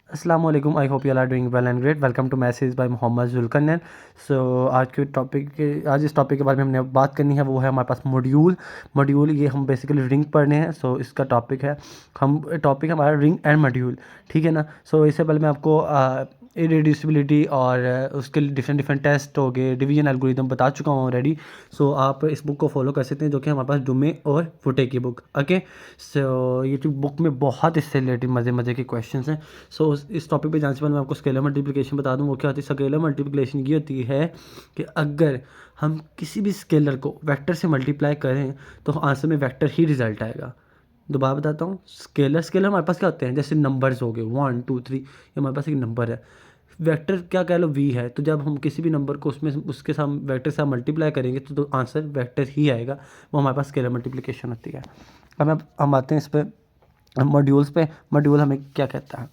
अस्सलाम वालेकुम। I hope you are doing well and great. Welcome to message by Mohammad Zulqarnain. सो आज इस टॉपिक के बारे में हमने बात करनी है, वो है हमारे पास मॉड्यूल। ये हम बेसिकली रिंग पढ़ने हैं। सो इसका टॉपिक है, हम टॉपिक है हमारा रिंग एंड मॉड्यूल, ठीक है ना। सो इससे पहले मैं आपको इरेड्यूसिबिलिटी और उसके डिफरेंट डिफरेंट टेस्ट हो गए, डिवीजन एल्गोरिदम बता चुका हूँ ऑलरेडी। सो आप इस बुक को फॉलो कर सकते हैं, जो कि हमारे पास डुमे और फुटे की बुक। ओके, सो ये जो बुक में बहुत इससे रिलेटेड मज़े मज़े के क्वेश्चन हैं। सो इस टॉपिक पे जाने से पहले मैं आपको स्केलर मल्टीप्लिकेशन बता दूं। वो क्या होती है? स्केलर मल्टीप्लिकेशन ये होती है कि अगर हम किसी भी स्केलर को वेक्टर से मल्टीप्लाई करें तो आंसर में वेक्टर ही रिजल्ट आएगा। दोबारा बताता हूँ, स्केलर हमारे पास क्या होते हैं? जैसे नंबर्स हो गए 1 2 3, ये हमारे पास एक नंबर है। वेक्टर क्या कह लो वी है, तो जब हम किसी भी नंबर को उसमें उसके साथ वेक्टर से मल्टीप्लाई करेंगे तो आंसर वेक्टर ही आएगा। वो हमारे पास स्केलर मल्टीप्लिकेशन होती है। अब हम आते हैं इस पर मॉड्यूल्स पे। मॉड्यूल हमें क्या कहता है?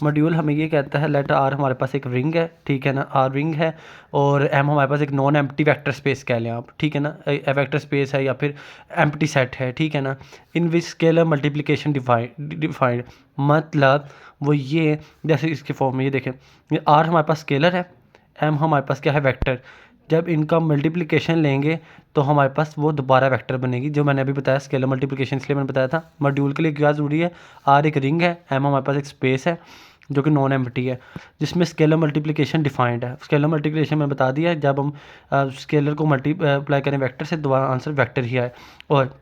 मॉड्यूल हमें ये कहता है, लेटर आर हमारे पास एक रिंग है, ठीक है ना, आर रिंग है, और एम हमारे पास एक नॉन एम्प्टी वेक्टर स्पेस कह लें आप, ठीक है ना, वेक्टर स्पेस है या फिर एम्प्टी सेट है, ठीक है ना। इन विच स्केलर मल्टीप्लिकेशन डिफाइंड, मतलब वो ये, जैसे इसके फॉर्म में ये देखें, ये आर हमारे पास स्केलर है, एम हमारे पास क्या है? वेक्टर। जब इनका मल्टीप्लिकेशन लेंगे तो हमारे पास वो दोबारा वेक्टर बनेगी, जो मैंने अभी बताया स्केलर मल्टीप्लिकेशन, इसलिए मैंने बताया था मॉड्यूल के लिए क्या ज़रूरी है। आर एक रिंग है, एम हमारे पास एक स्पेस है जो कि नॉन एम्प्टी है, जिसमें स्केलर मल्टीप्लिकेशन डिफाइंड है। स्केलर मल्टीप्लिकेशन मैंने बता दिया है, जब हम स्केलर को मल्टीप्लाई करें वेक्टर से, दोबारा आंसर वेक्टर ही आए। और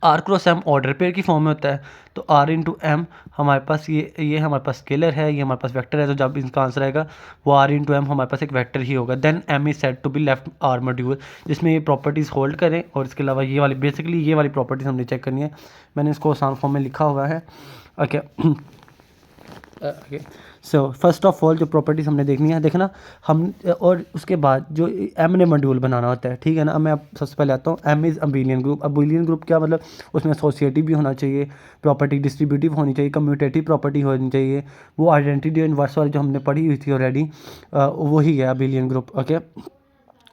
R cross M order pair की फॉर्म में होता है, तो आर इंटू एम हमारे पास ये हमारे पास स्केलर है, ये हमारे पास वेक्टर है, तो जब इसका आंसर आएगा वो आर इंटू एम हमारे पास एक वेक्टर ही होगा। Then M is said to be left R module, जिसमें ये प्रॉपर्टीज़ होल्ड करें, और इसके अलावा ये वाली बेसिकली ये वाली प्रॉपर्टीज़ हमने चेक करनी है। मैंने इसको आसान फॉर्म में लिखा हुआ है। Okay okay, so first of all जो प्रॉपर्टीज़ हमने देखनी है, देखना हम, और उसके बाद जो एम ने मॉड्यूल बनाना होता है, ठीक है ना। अब मैं अब सबसे पहले आता हूँ, M is abelian group. Abelian group क्या मतलब? उसमें एसोसिएटिव भी होना चाहिए, प्रॉपर्टी डिस्ट्रीब्यूटिव होनी चाहिए, कम्यूटेटिव प्रॉपर्टी होनी चाहिए, वो आइडेंटिटी इनवर्स वाली जो हमने पढ़ी हुई थी ऑलरेडी, वही है अबेलियन ग्रुप। ओके,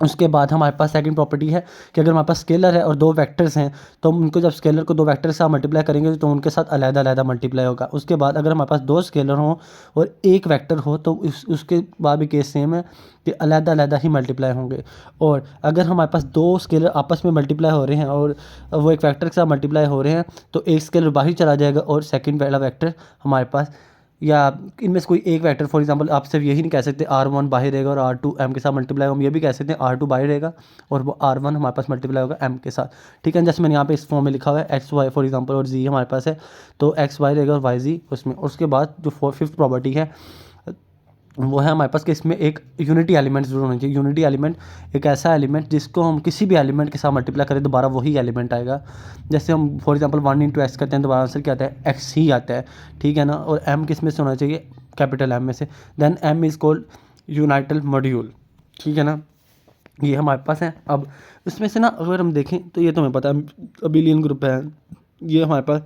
उसके बाद हमारे पास सेकंड प्रॉपर्टी है कि अगर हमारे पास स्केलर है और दो वेक्टर्स हैं, तो हम उनको जब स्केलर को दो वेक्टर से मल्टीप्लाई करेंगे तो उनके साथ अलग-अलग मल्टीप्लाई होगा। उसके बाद अगर हमारे पास दो स्केलर हों और एक वेक्टर हो, तो उसके बाद भी केस सेम है कि अलग-अलग ही मल्टीप्लाई होंगे। और अगर हमारे पास दो स्केलर आपस में मल्टीप्लाई हो रहे हैं और वो एक वेक्टर के साथ मल्टीप्लाई हो रहे हैं, तो एक स्केलर बाहर चला जाएगा और सेकेंड वाला वेक्टर हमारे पास, या इनमें से कोई एक वेक्टर, फॉर एग्जांपल आप सिर्फ यही नहीं कह सकते R1 बाहर रहेगा और R2 M के साथ मल्टीप्लाई होगा, हम ये भी कह सकते हैं R2 बाहर रहेगा और वो R1 हमारे पास मल्टीप्लाई होगा M के साथ, ठीक है। जैसे मैंने यहाँ पे इस फॉर्म में लिखा हुआ है एक्स वाई फॉर एग्जांपल, और Z हमारे पास है, तो एक्स वाई रहेगा और वाई जी उसमें। उसके बाद जो फिफ्थ प्रॉपर्टी है वो है हमारे पास कि इसमें एक यूनिटी एलिमेंट जरूर होना चाहिए। यूनिटी एलिमेंट एक ऐसा एलिमेंट जिसको हम किसी भी एलिमेंट के साथ मल्टीप्लाई करें दोबारा वही एलिमेंट आएगा। जैसे हम फॉर एग्जांपल 1 इंटू एक्स करते हैं, दोबारा आंसर क्या आता है? एक्स ही आता है, ठीक है ना। और एम किस में से होना चाहिए? कैपिटल एम में से। Then M is called unital module, ठीक है ना। ये हमारे पास है। अब इसमें से ना अगर हम देखें तो ये तो हमें पता है अबेलियन ग्रुप है, ये हमारे पास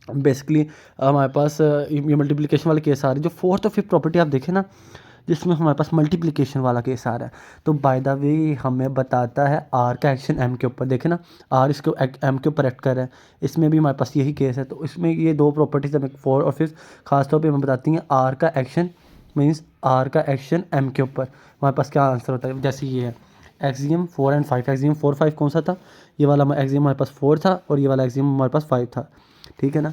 बेसिकली हमारे पास ये मल्टीप्लिकेशन वाला केस आ रहा है। जो फोर्थ और फिफ्थ प्रॉपर्टी आप देखें ना, जिसमें हमारे पास मल्टीप्लिकेशन वाला केस आ रहा है, तो बाय द वे हमें बताता है आर का एक्शन एम के ऊपर। देखें ना, आर इसको एम के ऊपर एक्ट कर रहा है, इसमें भी हमारे पास यही केस है। तो इसमें ये दो प्रॉपर्टीज हमें फोर्थ और फिफ्थ खासतौर पर हमें बताती हैं आर का एक्शन, मीन्स आर का एक्शन एम के ऊपर। हमारे पास क्या आंसर होता है? जैसे ये है एक्सियम 4 एंड 5। एक्सियम 4 5 कौन सा था? ये वाला एक्सियम हमारे पास 4 था और ये वाला एक्सियम हमारे पास 5 था, ठीक है ना।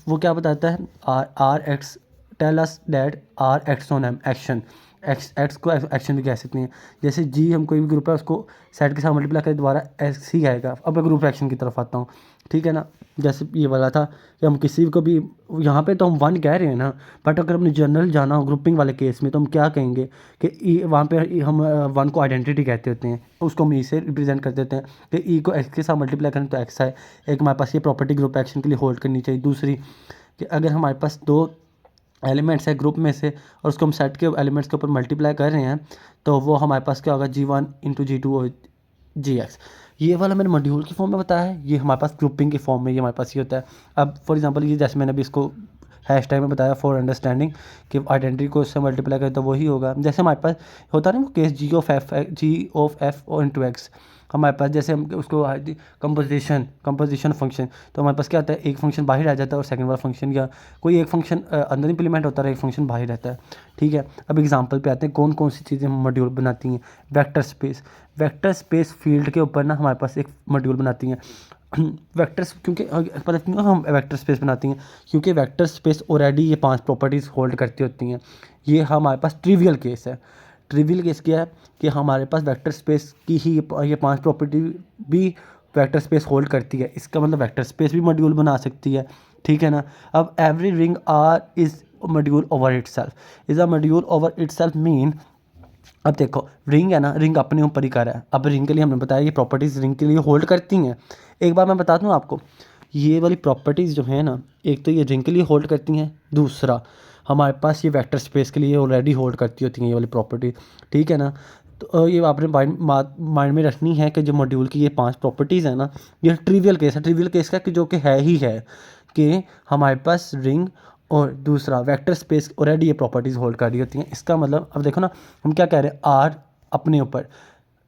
वो क्या बताता है? R X tell us that R X on M action, X को एक्शन भी कह सकते हैं। जैसे जी हम कोई भी ग्रुप है उसको सेट के साथ मल्टीप्लाई करें दोबारा एक्स ही आएगा। अब मैं ग्रुप एक्शन की तरफ आता हूँ, ठीक है ना। जैसे ये वाला था कि हम किसी को भी, यहाँ पे तो हम 1 कह रहे हैं ना, बट अगर हमने जनरल जाना हो ग्रुपिंग वाले केस में तो हम क्या कहेंगे कि ई, वहाँ पे हम 1 को आइडेंटिटी कहते होते हैं, उसको हम ई से रिप्रेजेंट कर देते हैं कि ई को एक्स के साथ मल्टीप्लाई करें तो एक्स आए। एक हमारे पास ये प्रॉपर्टी ग्रुप एक्शन के लिए होल्ड करनी चाहिए। दूसरी कि अगर हमारे पास दो एलिमेंट्स है ग्रुप में से और उसको हम सेट के एलिमेंट्स के ऊपर मल्टीप्लाई कर रहे हैं, तो वो हमारे पास क्या होगा? G1 इंटू G2 और GX। ये वाला मैंने मॉड्यूल की फॉर्म में बताया है, ये हमारे पास ग्रुपिंग की फॉर्म में ये हमारे पास ये होता है। अब फॉर एग्जांपल ये जैसे मैंने अभी इसको हैश टैग में बताया फॉर अंडरस्टैंडिंग कि आइडेंटिटी को इससे मल्टीप्लाई करें तो वही होगा। जैसे हमारे पास होता है ना वो केस जी ऑफ एफ और इंटू एक्स, हमारे पास जैसे हम उसको कंपोजिशन फंक्शन, तो हमारे पास क्या आता है, एक फंक्शन बाहर आ जाता है और सेकंड वाला फंक्शन या कोई एक फंक्शन अंदर इंप्लीमेंट होता है, एक फंक्शन बाहर रहता है। ठीक है, अब एग्जांपल पे आते हैं कौन कौन सी चीज़ें हम मॉड्यूल बनाती हैं। वेक्टर स्पेस फील्ड के ऊपर ना हमारे पास एक मॉड्यूल बनाती हैं वेक्टर्स, क्योंकि पता क्यों हम वेक्टर स्पेस बनाती हैं, क्योंकि वेक्टर स्पेस ऑलरेडी ये 5 प्रॉपर्टीज़ होल्ड करती होती हैं। ये हमारे पास ट्रिवियल केस है। ट्रिवियल केस क्या है कि हमारे पास वेक्टर स्पेस की ही ये 5 प्रॉपर्टी भी वेक्टर स्पेस होल्ड करती है। इसका मतलब वेक्टर स्पेस भी मॉड्यूल बना सकती है। ठीक है ना। अब every ring R is module over itself. Is a module over itself mean, अब देखो रिंग है ना, रिंग अपने ऊपर ही कर है। अब रिंग के लिए हमने बताया ये प्रॉपर्टीज़ रिंग के लिए होल्ड करती हैं। एक बार मैं बता दूं आपको, ये वाली प्रॉपर्टीज़ जो है ना, एक तो ये रिंग के लिए होल्ड करती हैं, दूसरा हमारे पास ये वेक्टर स्पेस के लिए ऑलरेडी होल्ड करती होती हैं ये वाली प्रॉपर्टी। ठीक है ना। तो ये आपने माइंड में रखनी है कि जो मॉड्यूल की ये 5 प्रॉपर्टीज़ हैं ना, ये ट्रिवियल केस है। ट्रिवियल केस का कि जो कि है ही है कि हमारे पास रिंग और दूसरा वेक्टर स्पेस ऑलरेडी ये प्रॉपर्टीज़ होल्ड कर रही होती हैं। इसका मतलब अब देखो ना, हम क्या कह रहे हैं, आर अपने ऊपर,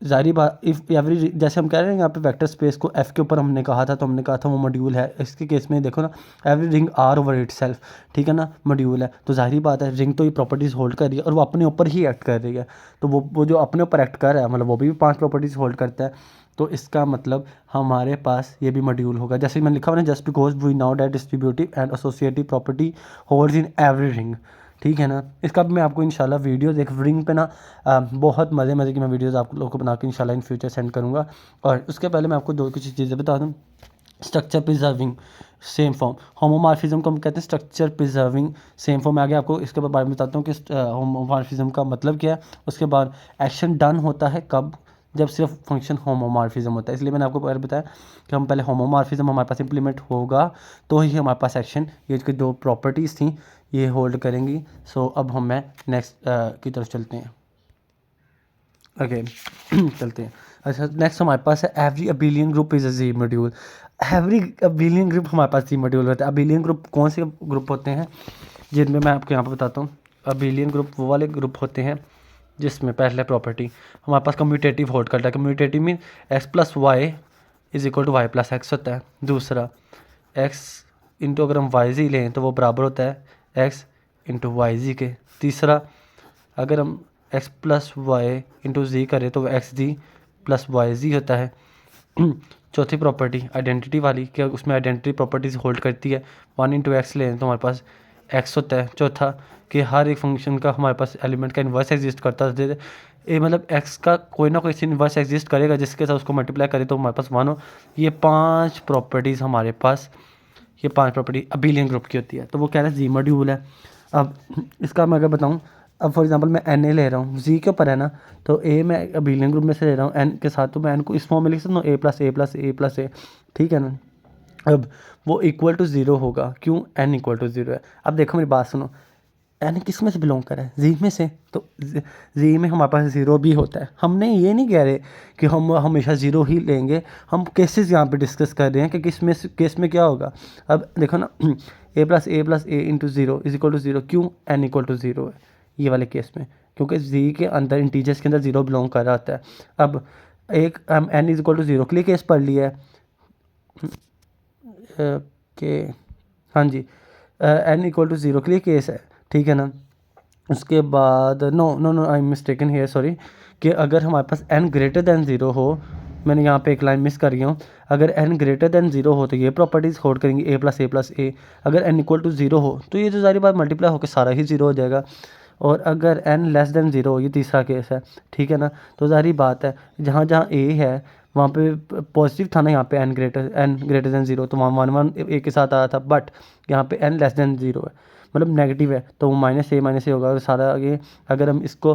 ज़ाहिर बात इफ़ एवरी, जैसे हम कह रहे हैं यहाँ पे वेक्टर स्पेस को एफ़ के ऊपर हमने कहा था, तो हमने कहा था वो मॉड्यूल है। इसके केस में देखो ना, every ring R over itself, ठीक है ना, मॉड्यूल है। तो ज़ाहिर बात है रिंग तो ये प्रॉपर्टीज़ होल्ड कर रही है और वो अपने ऊपर ही एक्ट कर रही है। तो वो जो अपने ऊपर एक्ट कर रहा है मतलब वो भी 5 प्रॉपर्टीज़ होल्ड करता है। तो इसका मतलब हमारे पास ये भी मॉड्यूल होगा। जैसे मैंने लिखा हुआ ना, just because we now that distributive and associative property holds in every ring. ठीक है ना। इसका भी मैं आपको इंशाल्लाह वीडियोज़ एक रिंग पे ना बहुत मज़े की मैं वीडियोज़ आप लोगों को बना के इंशाल्लाह इन फ्यूचर सेंड करूँगा। और उसके पहले मैं आपको दो कुछ चीज़ें बता दूँ। Structure preserving same form, homomorphism को हम कहते हैं स्ट्रक्चर प्रिजर्विंग सेम फॉर्म। आगे आपको इसके बारे में बताता हूँ कि होमोमॉर्फिज्म का मतलब क्या है। उसके बाद एक्शन डन होता है कब, जब सिर्फ फंक्शन होमोमॉर्फिज्म होता है। इसलिए मैंने आपको पहले बताया कि हम पहले होमोमॉर्फिज्म हमारे पास इंप्लीमेंट होगा तो ही हमारे पास एक्शन, ये जो 2 प्रॉपर्टीज़ थी ये होल्ड करेंगी। सो अब मैं नेक्स्ट की तरफ चलते हैं। ओके चलते हैं। अच्छा, नेक्स्ट हमारे पास है every abelian group is a G module. Every abelian group हमारे पास जी मॉड्यूल होता है। अबिलियन ग्रुप कौन से ग्रुप होते हैं, जिनमें मैं आपको यहाँ पर बताता हूँ। अबिलियन ग्रुप वो वाले ग्रुप होते हैं जिसमें पहले प्रॉपर्टी हमारे पास कम्यूटेटिव होल्ड करता है। Commutative mean X plus Y is equal to Y plus X होता है। दूसरा एक्स इंटू, अगर हम वाई जी लें तो वो बराबर होता है एक्स इंटू वाई जी के। तीसरा, अगर हम एक्स प्लस वाई इंटू जी करें तो एक्स जी प्लस वाई जी होता है। चौथी प्रॉपर्टी आइडेंटिटी वाली, क्या उसमें आइडेंटिटी प्रॉपर्टीज होल्ड करती है। 1 इंटू एक्स लें तो हमारे पास एक्स होता है। चौथा कि हर एक फंक्शन का हमारे पास एलिमेंट का इन्वर्स एग्जिस्ट करता है। ये मतलब एक्स का कोई ना कोई इन्वर्स एग्जिस्ट करेगा जिसके साथ उसको मल्टीप्लाई करे तो हमारे पास 1 हो। ये 5 प्रॉपर्टीज़ हमारे पास, ये 5 प्रॉपर्टी अबिलियन ग्रुप की होती है। तो वो कह रहा है जी मॉड्यूल है। अब इसका मैं अगर बताऊँ, अब फॉर एग्जांपल मैं एन ए ले रहा हूँ, जी के ऊपर है ना, तो ए मैं अबिलियन ग्रुप में से ले रहा हूँ एन के साथ, तो मैं एन को इस फॉर्म में लिख सकता हूँ ए plus A plus A plus ए। ठीक है ना। अब वो इक्वल टू 0 होगा, क्यों, एन इक्वल टू 0 है। अब देखो मेरी बात सुनो, एन किस में से बिलोंग कर रहा है, जी में से, तो जी में हमारे पास 0 भी होता है। हमने ये नहीं कह रहे कि हम हमेशा 0 ही लेंगे, हम केसेस यहाँ पे डिस्कस कर रहे हैं कि किस में केस में क्या होगा। अब देखो ना, a plus a into 0 is equal to 0, क्यों, एन इक्वल टू 0 है ये वाले केस में, क्योंकि जी के अंदर इंटीजर्स के अंदर 0 बिलोंग कर रहा होता है। अब एक हम एन इज इक्वल टू 0 के लिए केस पढ़ लिया है कि हाँ जी, एन इक्वल टू 0 के लिए केस है। ठीक है ना। उसके बाद no I am mistaken here, sorry, कि अगर हमारे पास n ग्रेटर दैन 0 हो, मैंने यहाँ पे एक लाइन मिस कर रही हूँ। अगर n ग्रेटर दैन 0 हो तो ये प्रॉपर्टीज़ होल्ड करेंगी ए प्लस ए। अगर n इक्वल टू 0 हो तो ये तो सारी बात मल्टीप्लाई होकर सारा ही 0 हो जाएगा। और अगर n लेस दैन 0 हो, ये तीसरा केस है। ठीक है ना। तो सारी बात है, जहाँ जहाँ a है वहाँ पे पॉजिटिव था ना, यहाँ पे n ग्रेटर दैन 0, तो वहाँ 1 a के साथ आया था। बट यहाँ पे n लेस दैन 0 है, मतलब नेगेटिव है, तो वो माइनस ए होगा। और सारा ये अगर हम इसको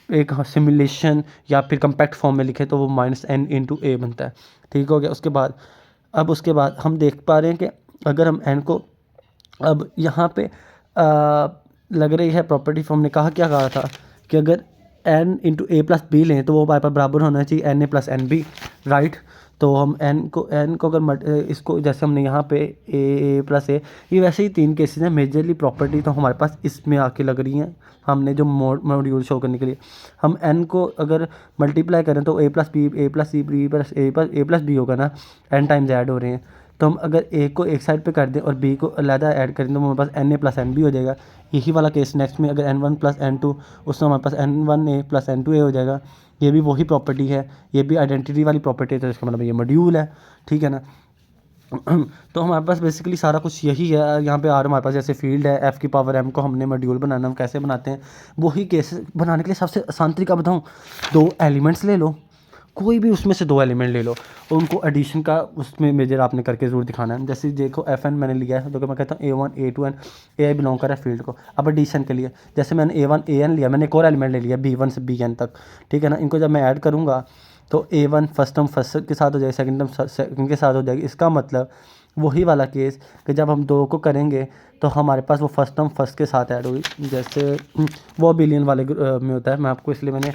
एक सिमुलेशन या फिर कम्पैक्ट फॉर्म में लिखें तो वो माइनस n इंटू ए बनता है। ठीक हो गया। उसके बाद हम देख पा रहे हैं कि अगर हम n को, अब यहाँ पे लग रही है प्रॉपर्टी फॉर्म ने क्या कहा था कि अगर n into A plus B लें तो वो हमारे पास बराबर होना चाहिए N A plus N B, right. तो हम n को अगर इसको जैसे हमने यहाँ पे ए प्लस ए, ये वैसे ही 3 केसेस हैं। मेजरली प्रॉपर्टी तो हमारे पास इसमें आके लग रही हैं, हमने जो मॉड्यूल शो करने के लिए हम n को अगर मल्टीप्लाई करें तो a plus B, A plus C, B plus A plus B होगा ना, n टाइम्स ऐड हो रहे हैं। तो हम अगर a को एक साइड पे कर दें और b को अलहदा ऐड करें तो हमारे पास n a प्लस n भी हो जाएगा। यही वाला केस नेक्स्ट में अगर n1 प्लस n2, उसमें हमारे पास n1a प्लस n2a हो जाएगा। ये भी वही प्रॉपर्टी है, ये भी आइडेंटिटी वाली प्रॉपर्टी है, तो इसका मतलब ये मॉड्यूल है, ठीक है ना। तो हमारे पास बेसिकली सारा कुछ यही है। यहाँ पे आर हमारे पास जैसे फील्ड है, एफ़ की पावर एम को हमने मॉड्यूल बनाना, हम कैसे बनाते हैं वही केस बनाने के लिए सबसे आसान तरीका बताऊँ, 2 एलिमेंट्स ले लो, कोई भी उसमें से 2 एलिमेंट ले लो और उनको एडिशन का उसमें मेजर आपने करके ज़रूर दिखाना है। जैसे देखो एफ एन मैंने लिया है, तो मैं कहता हूँ A1 A2 N, A I belong कर रहा है फील्ड को। अब एडिशन के लिए जैसे मैंने A1 AN लिया, मैंने एक और एलिमेंट ले लिया B1 से BN तक, ठीक है ना। इनको जब मैं ऐड करूँगा तो A1 फर्स्ट टर्म फर्स्ट के साथ हो जाएगी, सेकंड टर्म सेकंड के साथ हो जाएगी। इसका मतलब वही वाला केस कि जब हम 2 को करेंगे तो हमारे पास वो फर्स्ट टर्म फर्स्ट के साथ ऐड होगी। जैसे वो बिलियन वाले में होता है, मैं आपको इसलिए मैंने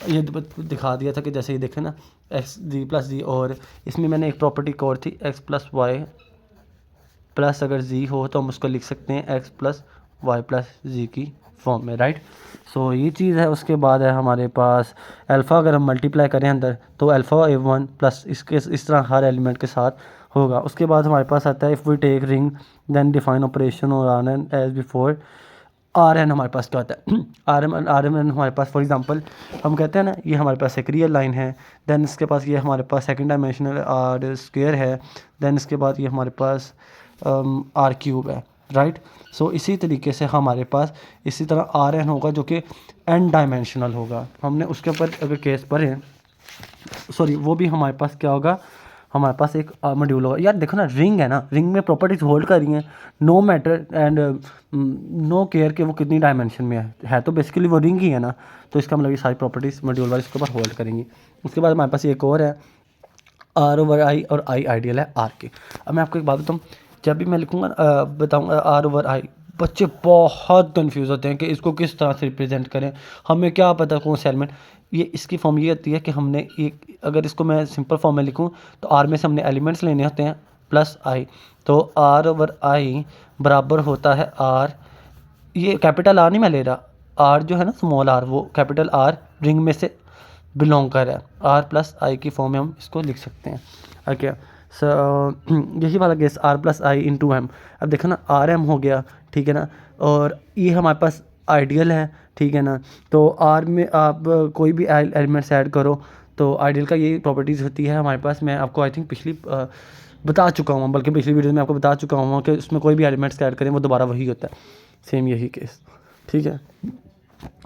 ये दिखा दिया था कि जैसे ये देखें ना एक्स जी प्लस जी, और इसमें मैंने एक प्रॉपर्टी और थी एक्स प्लस वाई प्लस अगर जी हो तो हम उसको लिख सकते हैं एक्स प्लस वाई प्लस जी की फॉर्म में, राइट। सो ये चीज़ है। उसके बाद है हमारे पास अल्फ़ा, अगर हम मल्टीप्लाई करें अंदर तो अल्फ़ा A1 प्लस इसके इस तरह हर एलिमेंट के साथ होगा। उसके बाद हमारे पास आता है if we take ring then define operation और R N as before. R N हमारे पास क्या होता है, आर एन हमारे पास फॉर एग्जांपल हम कहते हैं ना ये हमारे पास एक रियल लाइन है, देन इसके पास ये हमारे पास सेकंड डायमेंशनल आर स्क्वायर है, देन इसके बाद ये हमारे पास आर क्यूब है, राइट। सो इसी तरीके से हमारे पास इसी तरह आर एन होगा जो कि एन डायमेंशनल होगा। हमने उसके ऊपर अगर केस पढ़े, सॉरी वो भी हमारे पास क्या होगा, हमारे पास एक मॉड्यूल होगा। यार देखो ना, रिंग है ना, रिंग में प्रॉपर्टीज होल्ड कर रही हैं, no matter and no care कि वो कितनी डायमेंशन में है तो बेसिकली वो रिंग ही है ना। तो इसका मतलब ये सारी प्रॉपर्टीज़ मॉड्यूल वाली इसके ऊपर होल्ड करेंगी। उसके बाद हमारे पास एक और है आर ओवर आई, और आई आइडियल है आर के। अब मैं आपको एक बात बताऊँ, जब भी मैं लिखूँगा बताऊँगा आर ओवर आई, बच्चे बहुत कन्फ्यूज़ होते हैं कि इसको किस तरह से रिप्रेजेंट करें, हमें क्या पता कौन सा एलिमेंट। ये इसकी फॉर्म ये होती है कि हमने एक, अगर इसको मैं सिंपल फॉर्म में लिखूँ तो आर में से हमने एलिमेंट्स लेने होते हैं प्लस आई, तो आर ओवर आई बराबर होता है आर, ये कैपिटल आर नहीं मैं ले रहा, आर जो है ना स्मॉल आर, वो कैपिटल आर रिंग में से बिलोंग कर रहा है, आर प्लस आई की फॉर्म में हम इसको लिख सकते हैं। ओके, सो यही वाला case R plus I into M. अब देखो ना आर एम हो गया, ठीक है ना, और ये हमारे पास आइडियल है, ठीक है ना। तो आर में आप कोई भी एलिमेंट्स ऐड करो तो आइडियल का ये प्रॉपर्टीज़ होती है हमारे पास। मैं आपको आई थिंक पिछली बता चुका हूँ, बल्कि पिछली वीडियो में आपको बता चुका हूँ कि उसमें कोई भी एलिमेंट्स ऐड करें वो दोबारा वही होता है, सेम यही केस, ठीक है।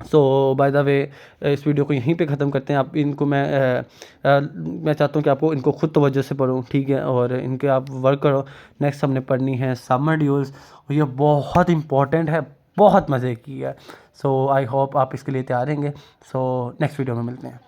सो बाय द वे इस वीडियो को यहीं पे ख़त्म करते हैं। आप इनको मैं चाहता हूँ कि आपको इनको खुद तवज्जो से पढ़ो, ठीक है, और इनके आप वर्क करो। नेक्स्ट हमने पढ़नी है सब मॉड्यूल्स, और ये बहुत इंपॉर्टेंट है, बहुत मज़े की है। सो आई होप आप इसके लिए तैयार रहेंगे। सो नेक्स्ट वीडियो में मिलते हैं।